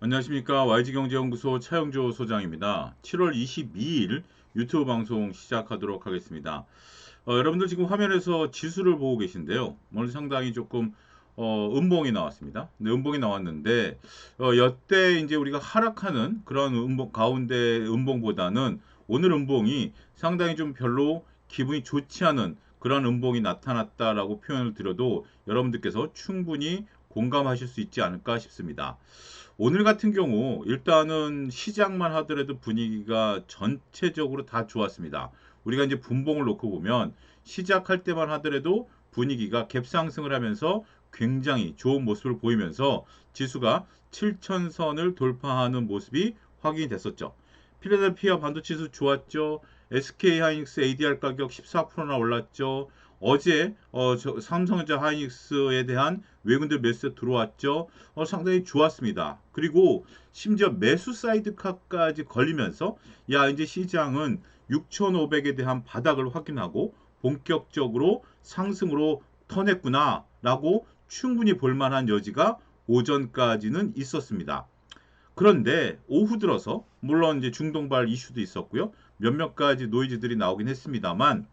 안녕하십니까. YG경제연구소 차영조 소장입니다. 7월 22일 유튜브 방송 시작하도록 하겠습니다. 여러분들 지금 화면에서 지수를 보고 계신데요. 오늘 상당히 조금 음봉이 나왔습니다. 네, 음봉이 나왔는데 여태 이제 우리가 하락하는 그런 음봉 가운데 음봉보다는 오늘 음봉이 상당히 좀 별로 기분이 좋지 않은 그런 음봉이 나타났다라고 표현을 드려도 여러분들께서 충분히 공감하실 수 있지 않을까 싶습니다. 오늘 같은 경우 일단은 시장만 하더라도 분위기가 전체적으로 다 좋았습니다. 우리가 이제 분봉을 놓고 보면 시작할 때만 하더라도 분위기가 갭상승을 하면서 굉장히 좋은 모습을 보이면서 지수가 7천선을 돌파하는 모습이 확인이 됐었죠. 필라델피아 반도체수 좋았죠. SK 하이닉스 ADR 가격 14%나 올랐죠. 어제 삼성전자 하이닉스에 대한 외국인들 매수 들어왔죠. 상당히 좋았습니다. 그리고 심지어 매수 사이드카까지 걸리면서 야 이제 시장은 6,500에 대한 바닥을 확인하고 본격적으로 상승으로 턴했구나라고 충분히 볼만한 여지가 오전까지는 있었습니다. 그런데 오후 들어서 물론 이제 중동발 이슈도 있었고요. 몇몇 가지 노이즈들이 나오긴 했습니다만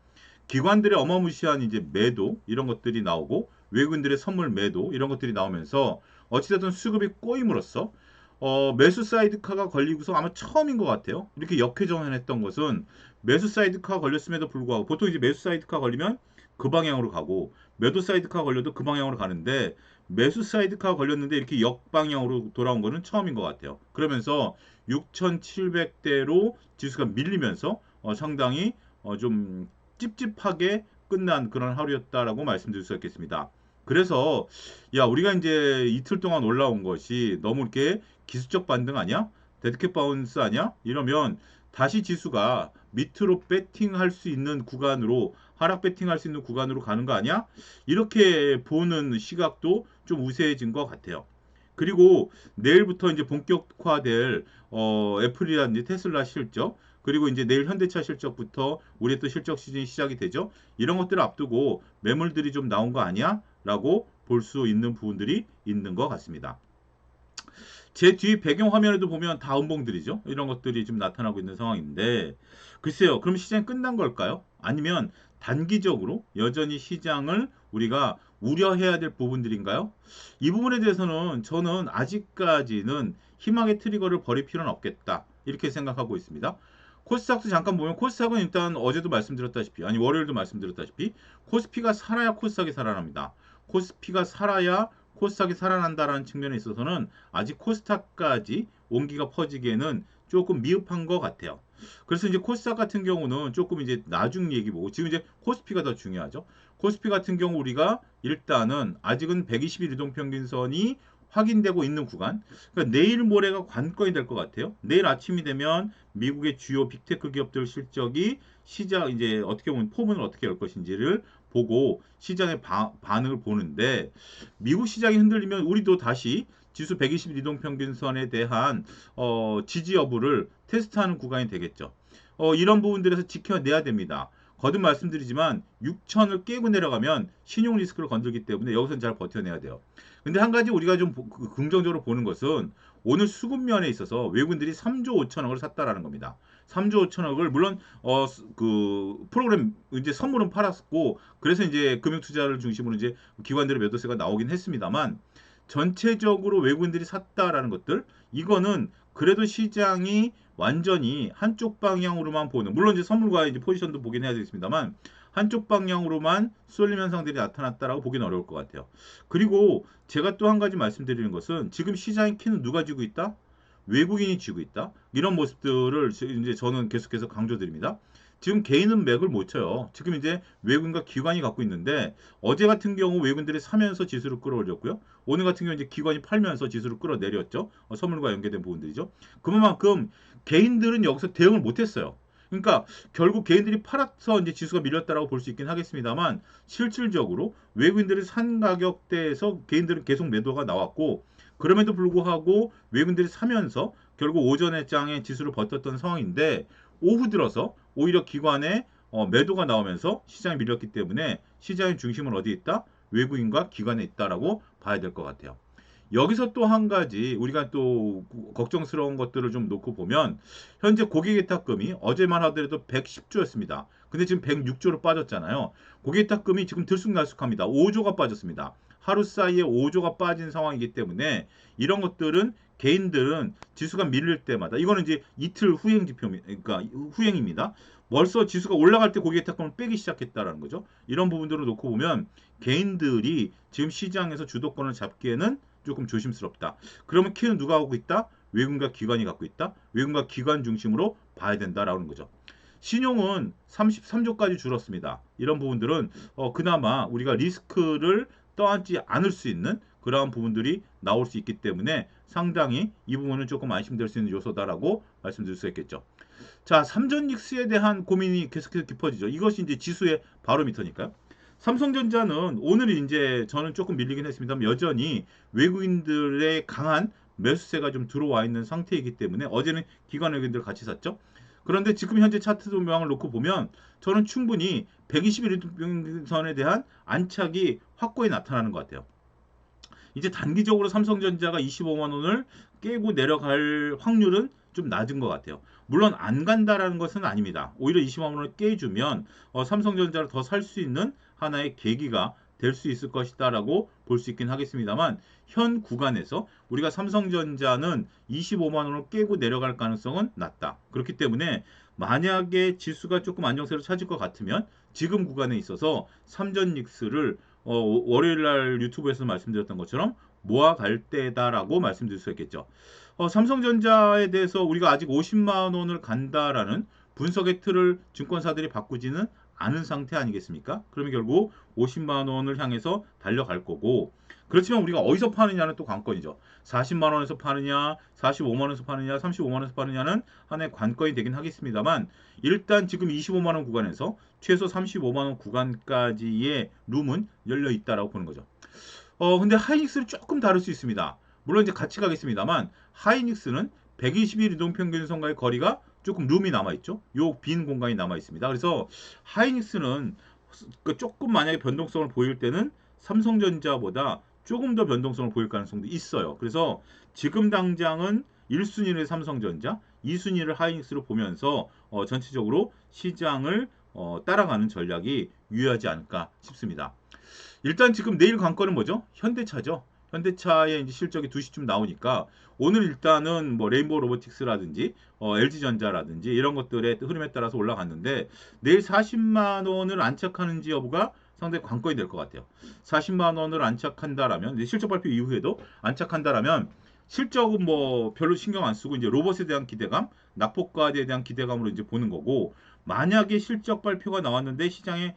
기관들의 어마무시한 이제 매도 이런 것들이 나오고 외국인들의 선물 매도 이런 것들이 나오면서 어찌됐든 수급이 꼬임으로써 매수 사이드카가 걸리고서 아마 처음인 것 같아요. 이렇게 역회전했던 것은 매수 사이드카가 걸렸음에도 불구하고 보통 이제 매수 사이드카 걸리면 그 방향으로 가고 매도 사이드카 걸려도 그 방향으로 가는데 매수 사이드카 걸렸는데 이렇게 역방향으로 돌아온 거는 처음인 것 같아요. 그러면서 6,700대로 지수가 밀리면서 상당히 좀 찝찝하게 끝난 그런 하루였다라고 말씀드릴 수 있겠습니다. 그래서 야 우리가 이제 이틀 동안 올라온 것이 너무 이렇게 기술적 반등 아니야? 데드캣 바운스 아니야? 이러면 다시 지수가 밑으로 배팅할 수 있는 구간으로 하락 배팅할 수 있는 구간으로 가는 거 아니야? 이렇게 보는 시각도 좀 우세해진 것 같아요. 그리고 내일부터 이제 본격화될 애플이라든지 테슬라 실적 그리고 이제 내일 현대차 실적부터 우리의 또 실적 시즌이 시작이 되죠. 이런 것들을 앞두고 매물들이 좀 나온 거 아니야? 라고 볼 수 있는 부분들이 있는 것 같습니다. 제 뒤 배경 화면에도 보면 다 음봉들이죠. 이런 것들이 좀 나타나고 있는 상황인데 글쎄요. 그럼 시장이 끝난 걸까요? 아니면 단기적으로 여전히 시장을 우리가 우려해야 될 부분들인가요? 이 부분에 대해서는 저는 아직까지는 희망의 트리거를 버릴 필요는 없겠다. 이렇게 생각하고 있습니다. 코스닥도 잠깐 보면 코스닥은 일단 어제도 말씀드렸다시피 아니 월요일도 말씀드렸다시피 코스피가 살아야 코스닥이 살아납니다. 코스피가 살아야 코스닥이 살아난다라는 측면에 있어서는 아직 코스닥까지 온기가 퍼지기에는 조금 미흡한 것 같아요. 그래서 이제 코스닥 같은 경우는 조금 이제 나중 얘기 보고 지금 이제 코스피가 더 중요하죠. 코스피 같은 경우 우리가 일단은 아직은 120일 이동평균선이 확인되고 있는 구간. 그러니까 내일 모레가 관건이 될 것 같아요. 내일 아침이 되면 미국의 주요 빅테크 기업들 실적이 시장 이제 어떻게 보면 포문을 어떻게 열 것인지를 보고 시장의 반응을 보는데 미국 시장이 흔들리면 우리도 다시 지수 120일 이동평균선에 대한 지지 여부를 테스트하는 구간이 되겠죠. 이런 부분들에서 지켜내야 됩니다. 거듭 말씀드리지만 6천을 깨고 내려가면 신용 리스크를 건들기 때문에 여기서는 잘 버텨내야 돼요. 근데 한 가지 우리가 좀 긍정적으로 보는 것은 오늘 수급면에 있어서 외국인들이 3조 5천억을 샀다라는 겁니다. 3조 5천억을 물론 그 프로그램 이제 선물은 팔았고 그래서 이제 금융 투자를 중심으로 이제 기관들의 매도세가 나오긴 했습니다만 전체적으로 외국인들이 샀다라는 것들 이거는 그래도 시장이 완전히 한쪽 방향으로만 보는 물론 이제 선물과 이제 포지션도 보긴 해야 되겠습니다만 한쪽 방향으로만 쏠림 현상들이 나타났다라고 보기는 어려울 것 같아요. 그리고 제가 또 한 가지 말씀드리는 것은 지금 시장의 키는 누가 쥐고 있다? 외국인이 쥐고 있다. 이런 모습들을 이제 저는 계속해서 강조드립니다. 지금 개인은 맥을 못 쳐요. 지금 이제 외국인과 기관이 갖고 있는데 어제 같은 경우 외국인들이 사면서 지수를 끌어올렸고요. 오늘 같은 경우 이제 기관이 팔면서 지수를 끌어내렸죠. 선물과 연계된 부분들이죠. 그만큼 개인들은 여기서 대응을 못했어요. 그러니까 결국 개인들이 팔아서 이제 지수가 밀렸다라고 볼 수 있긴 하겠습니다만 실질적으로 외국인들이 산 가격대에서 개인들은 계속 매도가 나왔고 그럼에도 불구하고 외국인들이 사면서 결국 오전에 장에 지수를 버텼던 상황인데 오후 들어서 오히려 기관의 매도가 나오면서 시장이 밀렸기 때문에 시장의 중심은 어디 있다? 외국인과 기관에 있다라고 봐야 될 것 같아요. 여기서 또 한 가지 우리가 또 걱정스러운 것들을 좀 놓고 보면 현재 고객예탁금이 어제만 하더라도 110조였습니다. 근데 지금 106조로 빠졌잖아요. 고객예탁금이 지금 들쑥날쑥합니다. 5조가 빠졌습니다. 하루 사이에 5조가 빠진 상황이기 때문에 이런 것들은 개인들은 지수가 밀릴 때마다 이거는 이제 이틀 후행 지표입니다. 그러니까 후행입니다. 벌써 지수가 올라갈 때 고객예탁금을 빼기 시작했다라는 거죠. 이런 부분들을 놓고 보면 개인들이 지금 시장에서 주도권을 잡기에는 조금 조심스럽다. 그러면 키는 누가 하고 있다? 외국인과 기관이 갖고 있다. 외국인과 기관 중심으로 봐야 된다라는 거죠. 신용은 33조까지 줄었습니다. 이런 부분들은 그나마 우리가 리스크를 떠안지 않을 수 있는 그러한 부분들이 나올 수 있기 때문에 상당히 이 부분은 조금 안심될 수 있는 요소다라고 말씀드릴 수 있겠죠. 자, 삼전닉스에 대한 고민이 계속해서 깊어지죠. 이것이 이제 지수의 바로미터니까요. 삼성전자는 오늘 이제 저는 조금 밀리긴 했습니다만 여전히 외국인들의 강한 매수세가 좀 들어와 있는 상태이기 때문에 어제는 기관 외국인들 같이 샀죠. 그런데 지금 현재 차트 조명을 놓고 보면 저는 충분히 121일선에 대한 안착이 확고히 나타나는 것 같아요. 이제 단기적으로 삼성전자가 25만 원을 깨고 내려갈 확률은 좀 낮은 것 같아요. 물론 안 간다라는 것은 아닙니다. 오히려 20만 원을 깨주면 삼성전자를 더 살 수 있는 하나의 계기가 될 수 있을 것이다라고 볼 수 있긴 하겠습니다만 현 구간에서 우리가 삼성전자는 25만 원을 깨고 내려갈 가능성은 낮다. 그렇기 때문에 만약에 지수가 조금 안정세로 찾을 것 같으면 지금 구간에 있어서 삼전닉스를 월요일 날 유튜브에서 말씀드렸던 것처럼 모아갈 때다라고 말씀드릴 수 있겠죠. 삼성전자에 대해서 우리가 아직 50만 원을 간다라는 분석의 틀을 증권사들이 바꾸지는 않은 상태 아니겠습니까? 그러면 결국 50만 원을 향해서 달려갈 거고 그렇지만 우리가 어디서 파느냐는 또 관건이죠. 40만 원에서 파느냐, 45만 원에서 파느냐, 35만 원에서 파느냐는 하나의 관건이 되긴 하겠습니다만 일단 지금 25만 원 구간에서 최소 35만 원 구간까지의 룸은 열려 있다라고 보는 거죠. 근데 하이닉스는 조금 다를 수 있습니다. 물론 이제 같이 가겠습니다만 하이닉스는 120일 이동평균선과의 거리가 조금 룸이 남아있죠. 요 빈 공간이 남아있습니다. 그래서 하이닉스는 조금 만약에 변동성을 보일 때는 삼성전자보다 조금 더 변동성을 보일 가능성도 있어요. 그래서 지금 당장은 1순위를 삼성전자, 2순위를 하이닉스로 보면서 전체적으로 시장을 따라가는 전략이 유효하지 않을까 싶습니다. 일단 지금 내일 관건은 뭐죠? 현대차죠. 현대차의 이제 실적이 2시쯤 나오니까 오늘 일단은 뭐 레인보우 로보틱스라든지 LG전자라든지 이런 것들의 흐름에 따라서 올라갔는데 내일 40만 원을 안착하는지 여부가 상당히 관건이 될 것 같아요. 40만 원을 안착한다라면 실적 발표 이후에도 안착한다라면 실적은 뭐 별로 신경 안 쓰고 이제 로봇에 대한 기대감, 낙폭과에 대한 기대감으로 이제 보는 거고 만약에 실적 발표가 나왔는데 시장에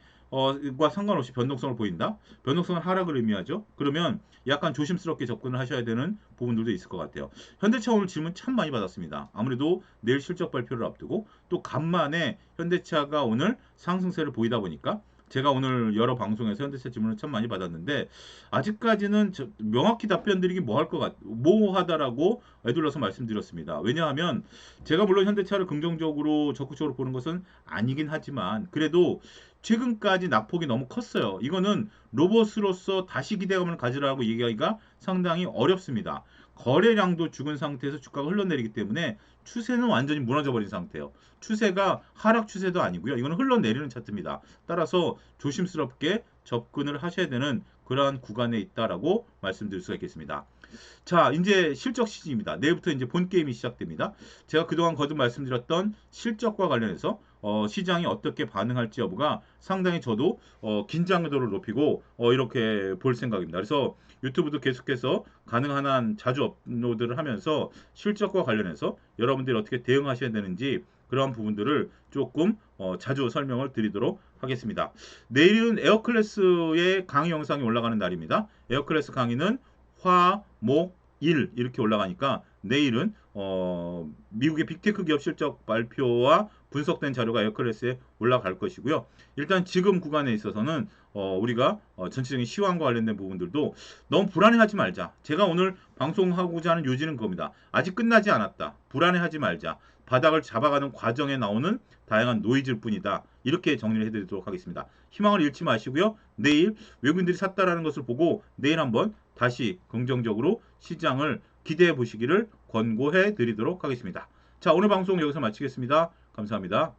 과 상관없이 변동성을 보인다. 변동성은 하락을 의미하죠. 그러면 약간 조심스럽게 접근을 하셔야 되는 부분들도 있을 것 같아요. 현대차 오늘 질문 참 많이 받았습니다. 아무래도 내일 실적 발표를 앞두고 또 간만에 현대차가 오늘 상승세를 보이다 보니까 제가 오늘 여러 방송에서 현대차 질문을 참 많이 받았는데 아직까지는 명확히 답변 드리기 뭐하다라고 애둘러서 말씀드렸습니다. 왜냐하면 제가 물론 현대차를 긍정적으로 적극적으로 보는 것은 아니긴 하지만 그래도 최근까지 낙폭이 너무 컸어요. 이거는 로봇으로서 다시 기대감을 가지라고 얘기하기가 상당히 어렵습니다. 거래량도 죽은 상태에서 주가가 흘러내리기 때문에 추세는 완전히 무너져 버린 상태예요. 추세가 하락 추세도 아니고요. 이거는 흘러내리는 차트입니다. 따라서 조심스럽게 접근을 하셔야 되는 그러한 구간에 있다라고 말씀드릴 수가 있겠습니다. 자, 이제 실적 시즌입니다. 내일부터 이제 본 게임이 시작됩니다. 제가 그동안 거듭 말씀드렸던 실적과 관련해서 시장이 어떻게 반응할지 여부가 상당히 저도 긴장도를 높이고 이렇게 볼 생각입니다. 그래서 유튜브도 계속해서 가능한 한 자주 업로드를 하면서 실적과 관련해서 여러분들이 어떻게 대응하셔야 되는지 그러한 부분들을 조금 자주 설명을 드리도록 하겠습니다. 내일은 에어클래스의 강의 영상이 올라가는 날입니다. 에어클래스 강의는 화, 목, 일 이렇게 올라가니까 내일은 미국의 빅테크 기업 실적 발표와 분석된 자료가 에어클래스에 올라갈 것이고요. 일단 지금 구간에 있어서는 우리가 전체적인 시황과 관련된 부분들도 너무 불안해하지 말자. 제가 오늘 방송하고자 하는 요지는 그겁니다. 아직 끝나지 않았다. 불안해하지 말자. 바닥을 잡아가는 과정에 나오는 다양한 노이즈일 뿐이다. 이렇게 정리를 해드리도록 하겠습니다. 희망을 잃지 마시고요. 내일 외국인들이 샀다라는 것을 보고 내일 한번 다시 긍정적으로 시장을 기대해 보시기를 권고해 드리도록 하겠습니다. 자, 오늘 방송 여기서 마치겠습니다. 감사합니다.